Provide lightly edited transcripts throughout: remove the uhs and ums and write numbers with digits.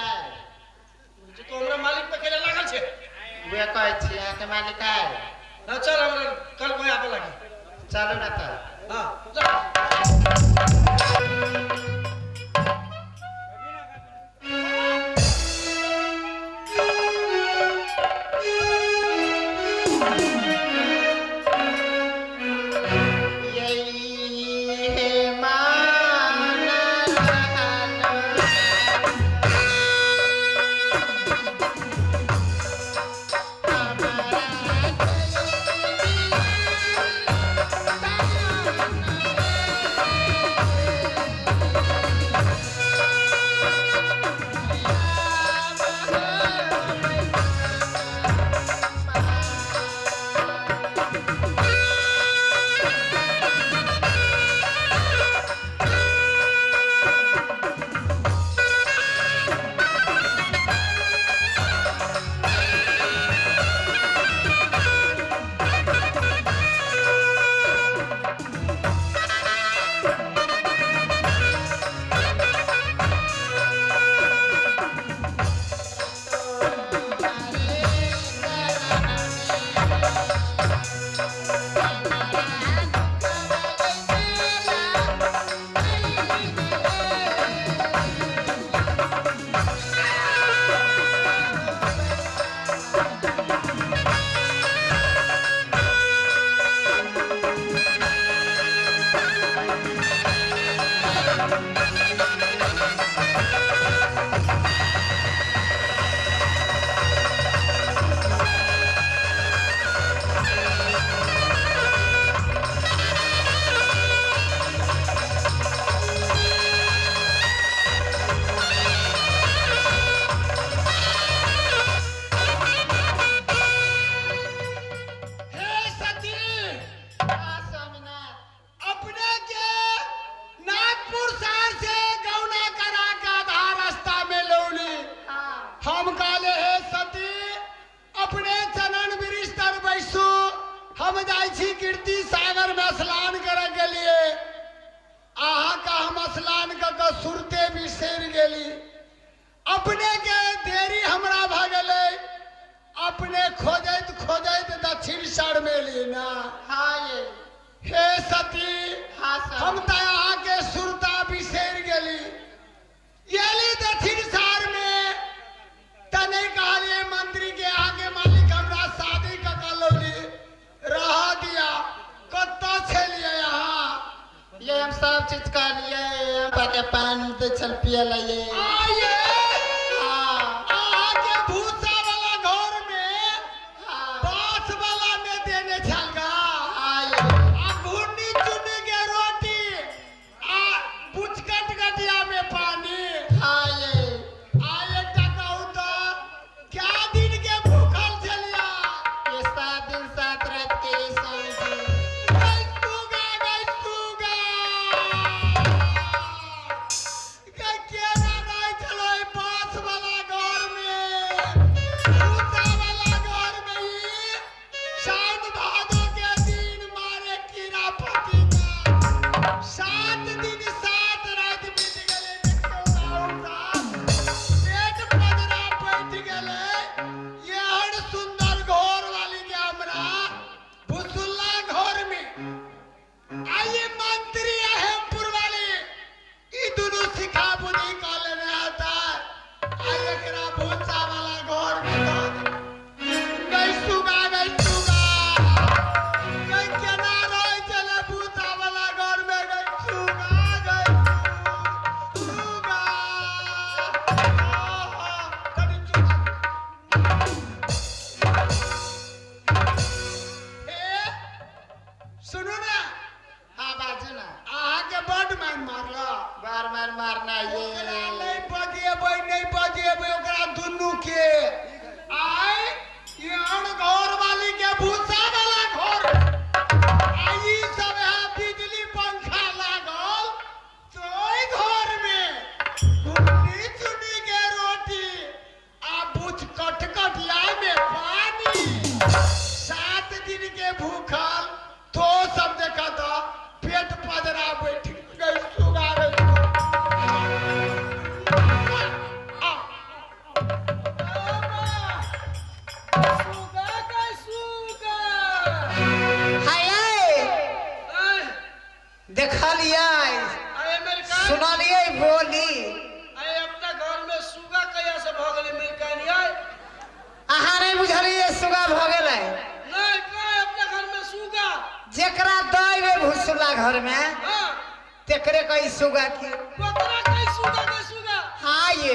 है जो तो हमरा मालिक पे केले लागल छे वे कहै छी यहाँ के मालिक है ना चल हमरा कल कोई आबे लागी चलो ना तो हां चल सुरते भी सेर गेली अपने के देरी हमरा भगले अपने खोजैत खोजैत दक्षिण सार में ली ना हाँ ये हे सती हाँ सर हम तो यहाँ के सुरता भी सेर गेली येली दक्षिण सार में तने कहलिए मंत्री के आगे मालिक हमरा शादी का कलौली रहा दिया कत्ता छलिए यहाँ ये हम सब चीज कर लिए हम पानी तो चल पिए लिए आइए हाँ आगे भूसा वाला घर में बांस वाला में देने छलगा आइए आ घुन्नी चुन्नी के रोटी आ बुचकट गटिया में पानी आइए आइए कहूँ तो क्या दिन के भूखल छलिया ये 7 दिन 7 रात के ये समझी गई सुगा के केना नहीं चलो बांस वाला घर में भूसा वाला घर में ही सावन भादो के दिन मारे कीड़ा पतिंगा 7 दिन 7 रात बीत गेले पेट पदरा बैठ गेले एहन सुंदर घर वाली के हमरा भुसुल्ला घर में आइए मंत्री हेमपुर वाली ई दोनों सिखा बुद्धि का लेने आता है आइए करा भूसा वाला घर में गई सुगा गई केना रह चले भूसा वाला घर में गई सुगा कनी सुनो ना हाँ बाजू ना अहाँ के बड मारला बार बार मारना ओकरा ये नहीं बजेबै ओकरा दुनू जेकरा दई में भूसुला घर में हां तेकरे कई सुगा की कोतरा कई सुगा के सुगा हाँ ये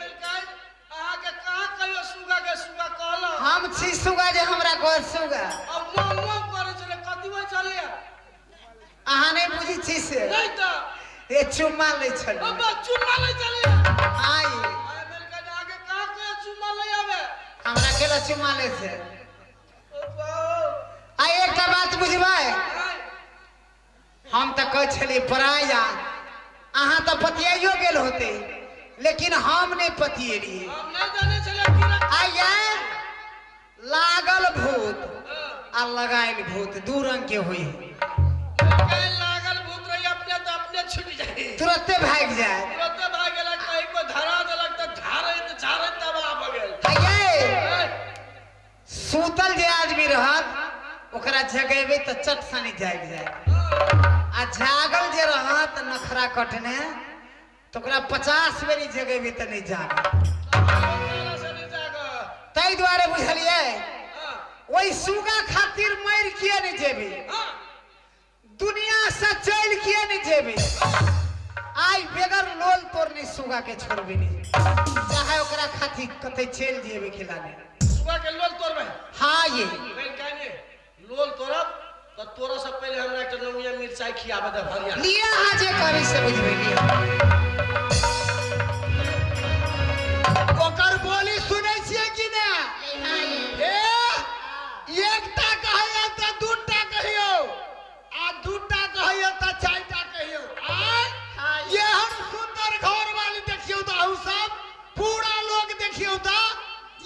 मिलकाई आहा के कहां कहियो सुगा के सुगा कहला हम छी सुगा जे हमरा घर सुगा अब मोमो करे चले कतिवा चले अहाँ नहीं बुझी छी से नहीं तो ये चुम्मा ले छल अब चुम्मा ले चले हाँ ये मिलकाई आगे कहां कहियो चुम्मा ले आवे हमरा केला चुम्मा ले से ओ बाओ आ एकटा बात बुझबै हम तो कह छली पराया अहाँ तो पतियाइयो गेल होते लेकिन हम नहीं पतियेली हम नहीं जाने चले कि आया लागल भूत आ लगाइल भूत दू रंग के होई कहीं लागल भूत रही अपने तो अपने छूट जाए तुरंते भाग जाए तुरंत भाग गेला कहीं को धरा देलक तो झारे तब आ गेल आये सूतल जे आदमी रहत ओकरा जगेबे तो चट सनी जाग जाए आ जागल जे रहत नखरा कटने तो ओकरा 50 बेरी जगेबे तो नहीं जाग तई द्वारे बुझलिए वही सुगा खातिर मर किए नहीं जेबे दुनिया से चल किए नहीं जेबे आई बेगर लोल तोर नहीं सुगा के छोड़बे नहीं चाहे ओकरा खातिर कते चल जेबे खिलाने सुगा के लोल तोड़बे हाँ ये बेल काने लोल तोड़ब तो तोरा से पहले हमरा एक नौनिया मिर्चाई खियाबे दे भरिया लिया हाजे करी से बुझबे लिया ओकर बोली सुनै छियै कि ना ए एकटा कहियो त दूटा कहियो आ दूटा कहियो त चारिटा कहियो आय एहन सुंदर घर वाली देखियो त अहू सब पूरा लोग देखियो त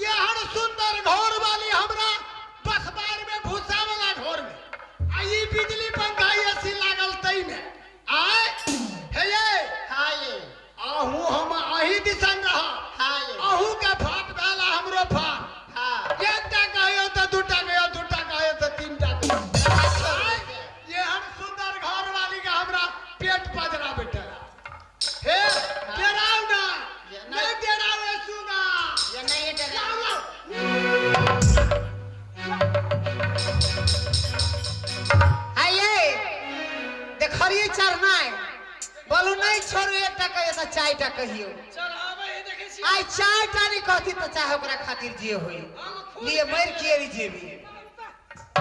एहन सुंदर घर वाली हमरा बसबार में भूसा वाला घर में आ ई बिजली पंखा एसी लागल तई में आय हे ये हाँ ये आहू हम अही दिसन रहा हाँ ये आहू के फाट भेला हमरो फाट हाँ एकटा कहियो त दूटा कहियो दूटा कहियो त तीनटा कहियो ये हम सुंदर घर वाली के हमरा पेट पजरा बैठा हे डेराव ना नहीं डेराव ए सुगा ये नहीं डरा आये देखरिए चरना बोलू नहीं छोड़ू एकटा कहियो तो चारिटा कहियो चढ़ावे ही देखे छी आई चारिटा नहीं कहती तो चाहे ओकरा खातिर जे होई लिए मर के री जेबी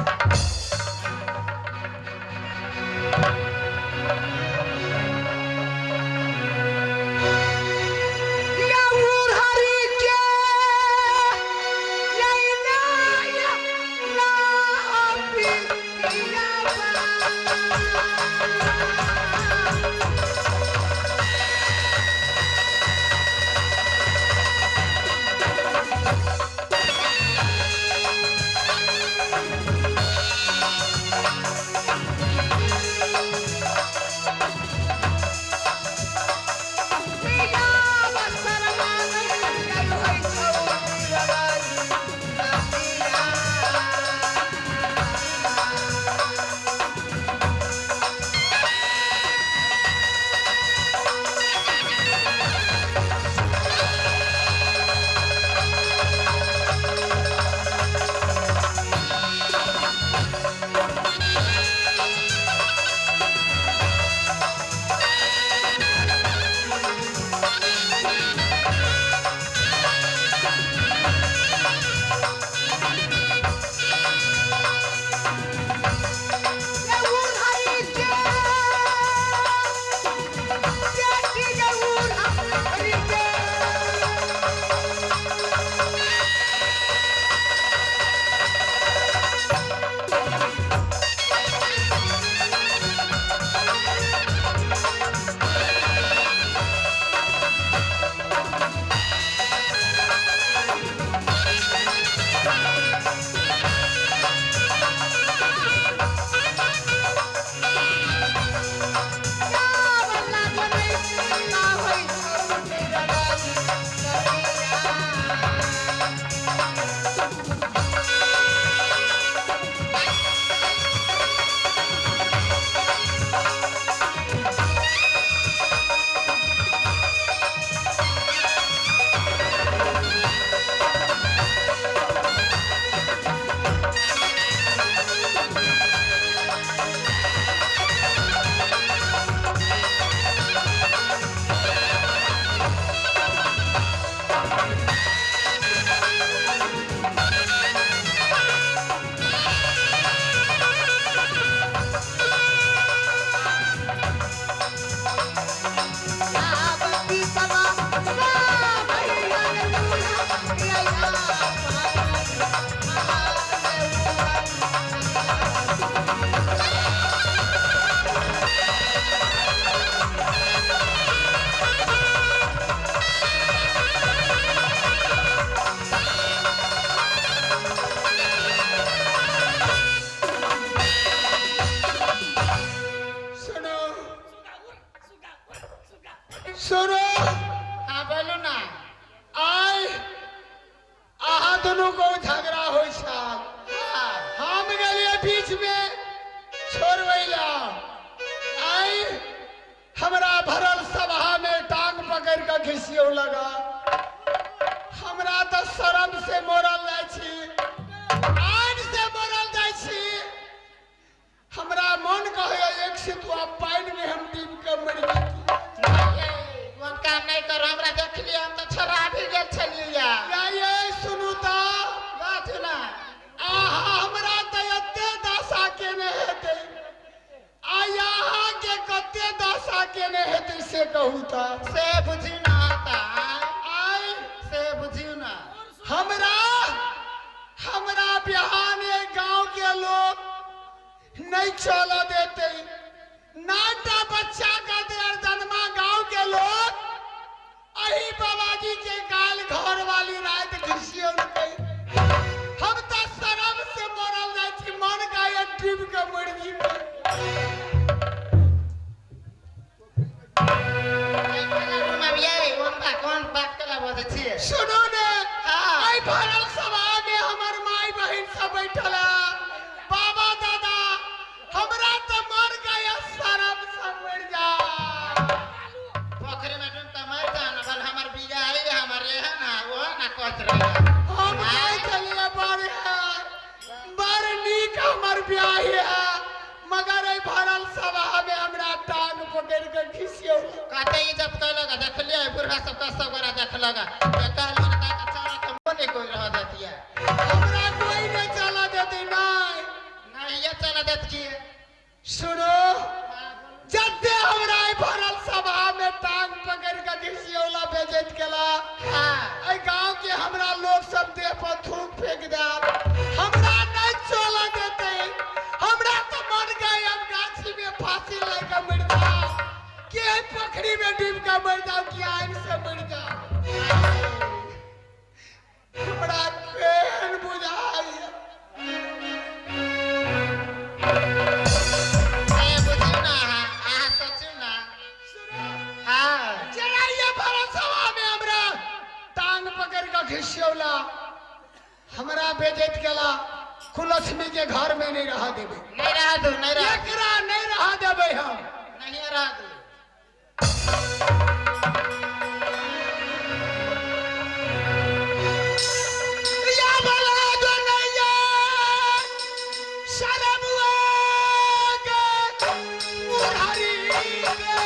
दुनू को झगड़ा हो हम गए बीच में छोड़वैला आई हमरा भरल सभा में टांग पकड़ के घिसियो लगा हमरा तो शर्म से मरल जाय छी आन से मरल जाय छी हमरा मन कहे एक से तू अब पाइन में हम डूब के मर गई मन काम नहीं करो हमरा देख लिया हम तो छोड़ा भी गेल छलिया ये सुनू तो बात ना हमरा तो एते दशा के ने हेते आ यहाँ के कते दशा के ने हेते से कहू तो से बुझी ना आता आई से बुझी ना हमरा बिहाने गांव के लोग नहीं चला देते नाटा बच्चा का देर जन्मा गांव के लोग अही बाबाजी के गाल घर वाली रात घिसियो हम तो शर्म से मरल जाय छी मन का एक डूब के मर जी कौन बात कला बोले छी सुनो ने हाँ। आई भरल सभा में हमर माई बहन सब बैठल बाबा दादा हमरा तो मर गया शर्म से मर जा पोखरी में डूब के मर जाना बल हमर बिया है हमरे है ना वो ना कोच रहा हम नहीं चलिए बड़ नीक हमर ब्याह है मगर आई भरल सभा में हमरा टांग पकड़ के घिसियो कहते ही जब तो लगा देख लिया बुढ़ा सब का सब बड़ा देख लगा कहल मन का चला के मोने कोई रह देती है हमरा कोई नहीं चला देती नहीं ये चला देत की सुनो जते हमरा आई भरल सभा में टांग पकड़ के घिसियोला बेजत केला हां आई गांव के हमरा लोग सब देह पर थूक फेंक दे हमरा नहीं चला देते हमरा तो मन गए हम गाछी में फांसी लगा मर जाओ के पोखरी में डूब के मर जाओ कि आइन से मर जाओ हमरा केहन बुझाई ए बुझी ना आ सोचू ना हां जरा ये भरल सभा में हमरा टांग पकड़ के घिसियोला हमरा बेजत केला कुलक्ष्मी के घर में नहीं रहा देबे नहीं रहा दो नहीं रहा एकरा नहीं रहा देबे हम नहीं रहा दो या भला जो नैया शरमुआ के मुरारी के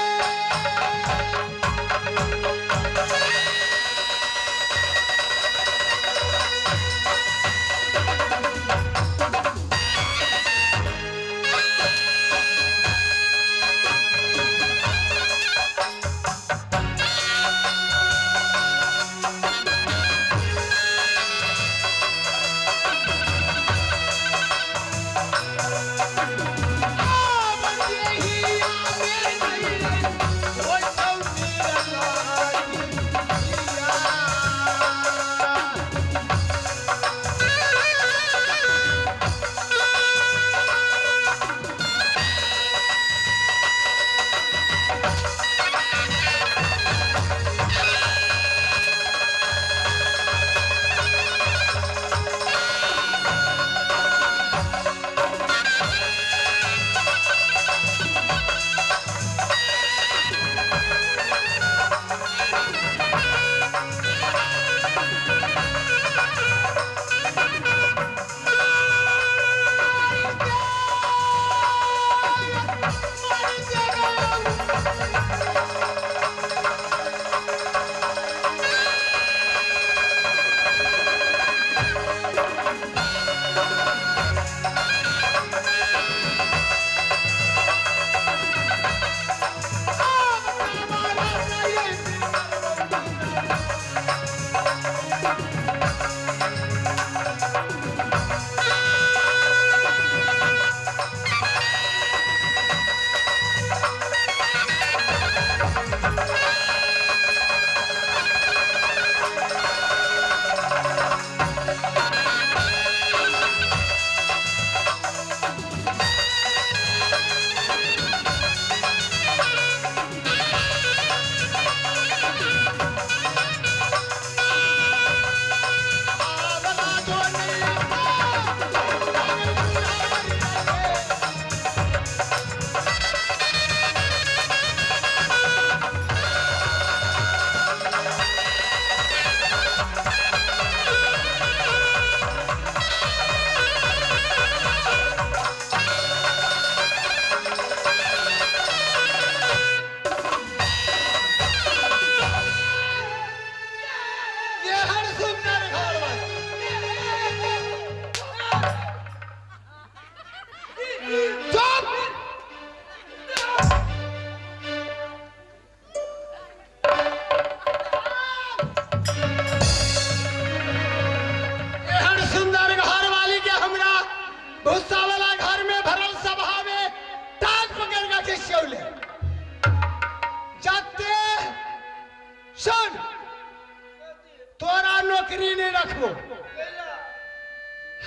नौकरी नहीं रखबो।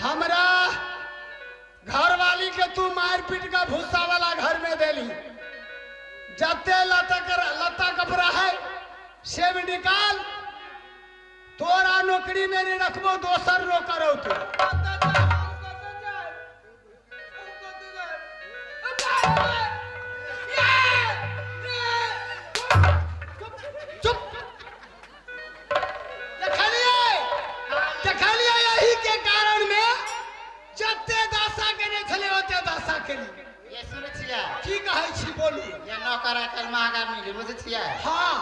हमरा घरवाली के तू मार पीट का भूसा वाला घर में देली, जते लता कपड़ा है से भी निकाल। तोरा नौकरी में नहीं रखबो, दोसर नौकर हो तू। यही के कारण में जते दासा केने छले ओते दासा केली। ये सुन छिया की कहै छी बोलू। ये नौकर आकर महंगा मिली बुझ छिया। हाँ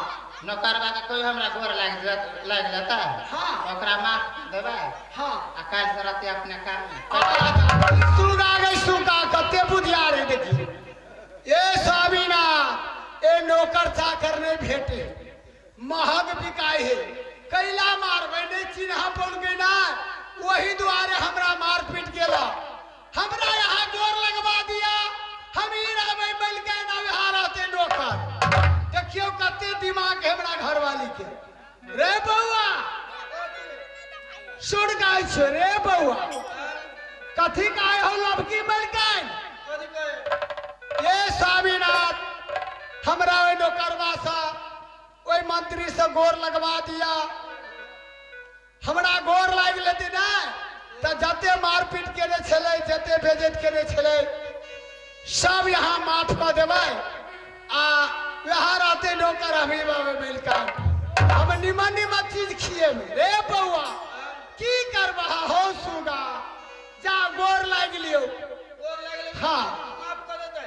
नौकरबा के कोई हमरा गोर लाग लेता। हाँ ओकरा माफ देबा। हाँ आ काल सरते अपने काम में सुगा गई सुगा कते बुधिया रे देखी। ए स्वामीना ए नौकर चाकर नहीं भेटे, महग बिकाई है। कैला मारबे नहीं चिन्हा बोल गई ना, वही द्वारे हमरा मार पीट गेला। हमरा यहाँ गोर लगवा दिया, हम ही रहबे मिल के ना हारते नौकर। देखियो कते दिमाग है हमरा घरवाली के। रे बउआ सुन गाय छो रे बउआ, कथी काय हो लबकी मिल के। ये स्वामीनाथ हमरा ओइ नौकरवा सा ओइ मंत्री से गोर लगवा दिया। हमरा गोर लाग लेती ना तो जते मारपीट केने छले, जते बेइज्जत केने छले, सब यहाँ माफ कर देबै। आ यहाँ रहते नौकर हमी बाबे मिलकर हम निमन निमन चीज खिए में। रे बउआ की करबा हो सुगा, जा गोर लाग लियो। हाँ माफ कर देते।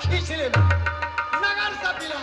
खींच ले नगर से पिला